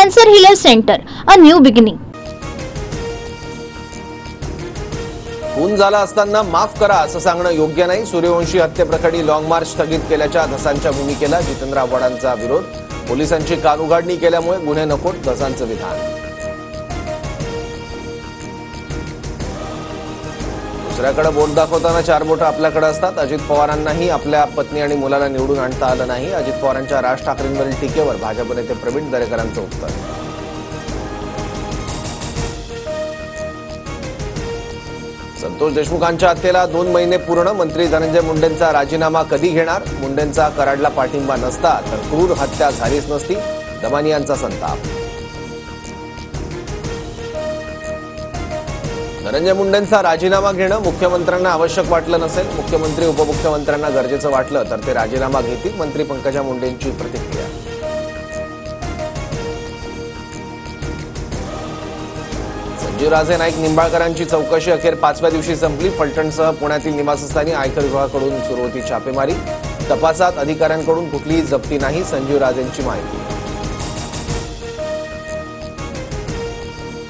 Cancer Healer Center, a new beginning. खून झाला असताना माफ करा असं सांगणं योग्य नाही. सूर्यवंशी हत्येप्रकरणी लॉंग मार्च स्थगित केल्याच्या धसांच्या भूमिकेला जितेंद्र आव्हाडांचा विरोध. पोलिसांची कानउघाडणी केल्यामुळे गुन्हे नकोत, धसांचं विधान. दुसऱ्याकडे बोट दाखवताना चार बोटं आपल्याकडे असतात. अजित पवारांनाही आपल्या पत्नी आणि मुलाला निवडून आणता आलं नाही. अजित पवारांच्या राज ठाकरेंवरील टीकेवर भाजप नेते प्रवीण दरेकरांचं उत्तर. संतोष देशमुखांच्या हत्येला 2 महिने पूर्ण. मंत्री धनंजय मुंडेंचा राजीनामा कधी घेणार? मुंडेंचा कराडला पाठिंबा नसता तर क्रूर हत्या झालीच नसती. दमानियांचा संताप. धनंजय मुंडेंचा राजीनामा घेणं मुख्यमंत्र्यांना आवश्यक वाटलं नसेल. मुख्यमंत्री उपमुख्यमंत्र्यांना गरजेचं वाटलं तर ते राजीनामा घेतील. मंत्री पंकजा मुंडेंची प्रतिक्रिया. संजीव राजे नाईक निंबाळकरांची चौकशी अखेर 5व्या दिवशी संपली. फलटणसह पुण्यातील निवासस्थानी आयकर विभागाकडून सुरू होती छापेमारी. तपासात अधिकाऱ्यांकडून कुठलीही जप्ती नाही. संजीव राजेंची माहिती.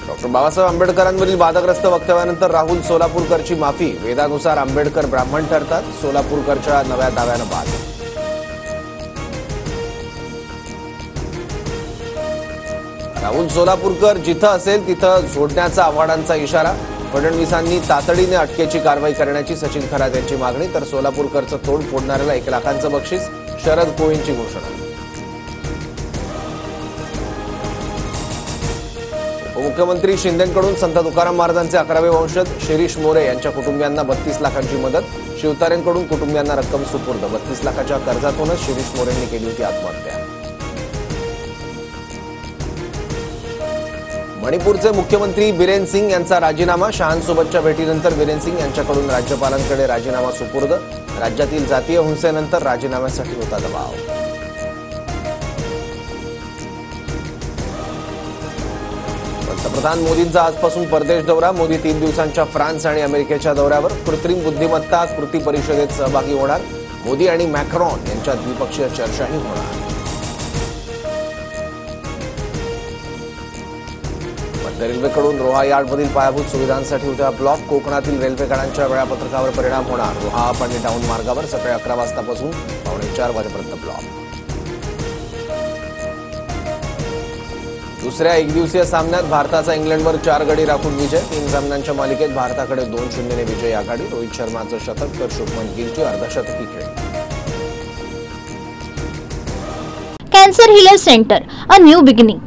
डॉक्टर बाबासाहेब आंबेडकरांवरील वादग्रस्त वक्तव्यानंतर राहुल सोलापूरकरची माफी. वेदानुसार आंबेडकर ब्राह्मण ठरतात. सोलापूरकरच्या नव्या दाव्यानं बाद. राहुल सोलापूरकर जिथं असेल तिथं झोडण्याचा आव्हाडांचा इशारा. फडणवीसांनी तातडीने अटकेची कारवाई करण्याची सचिन खरात यांची मागणी. तर सोलापूरकरचं तोंड फोडणाऱ्याला 1 लाखांचं बक्षीस. शरद कोळींची घोषणा. उपमुख्यमंत्री शिंदेंकडून संत तुकाराम महाराजांचे 11वे वंशज शिरीष मोरे यांच्या कुटुंबियांना 32 लाखांची मदत. शिवतारेंकडून कुटुंबियांना रक्कम सुपूर्द. 32 लाखाच्या कर्जातूनच शिरीष मोरेंनी केली होती आत्महत्या. मणिपूरचे मुख्यमंत्री बिरेन सिंग यांचा राजीनामा. शहांसोबतच्या भेटीनंतर बिरेन सिंग यांच्याकडून राज्यपालांकडे राजीनामा सुपूर्द. राज्यातील जातीय हिंसेनंतर राजीनाम्यासाठी होता दबाव. पंतप्रधान मोदींचा आजपासून परदेश दौरा. मोदी 3 दिवसांच्या फ्रान्स आणि अमेरिकेच्या दौऱ्यावर. कृत्रिम बुद्धिमत्ता कृती परिषदेत सहभागी होणार. मोदी आणि मॅक्रॉन यांच्यात द्विपक्षीय चर्चाही होणार. मध्य रेल्वेकडून रोहा यार्डमधील पायाभूत सुविधांसाठी उद्या ब्लॉक. कोकणातील रेल्वेगाड्यांच्या वेळापत्रकावर परिणाम होणार. रोहा अप आणि डाऊन मार्गावर सकाळी 11 वाजतापासून पावणे 4 वाजेपर्यंत ब्लॉक. दुसऱ्या एकदिवसीय सामन्यात भारताचा इंग्लंडवर 4 गडी राखून विजय. 3 सामन्यांच्या मालिकेत भारताकडे 2-0 ने विजयी आघाडी. रोहित शर्माचं शतक तर शुभमन गिलची अर्धशतकी खेळी. Cancer Healer Center, a new beginning.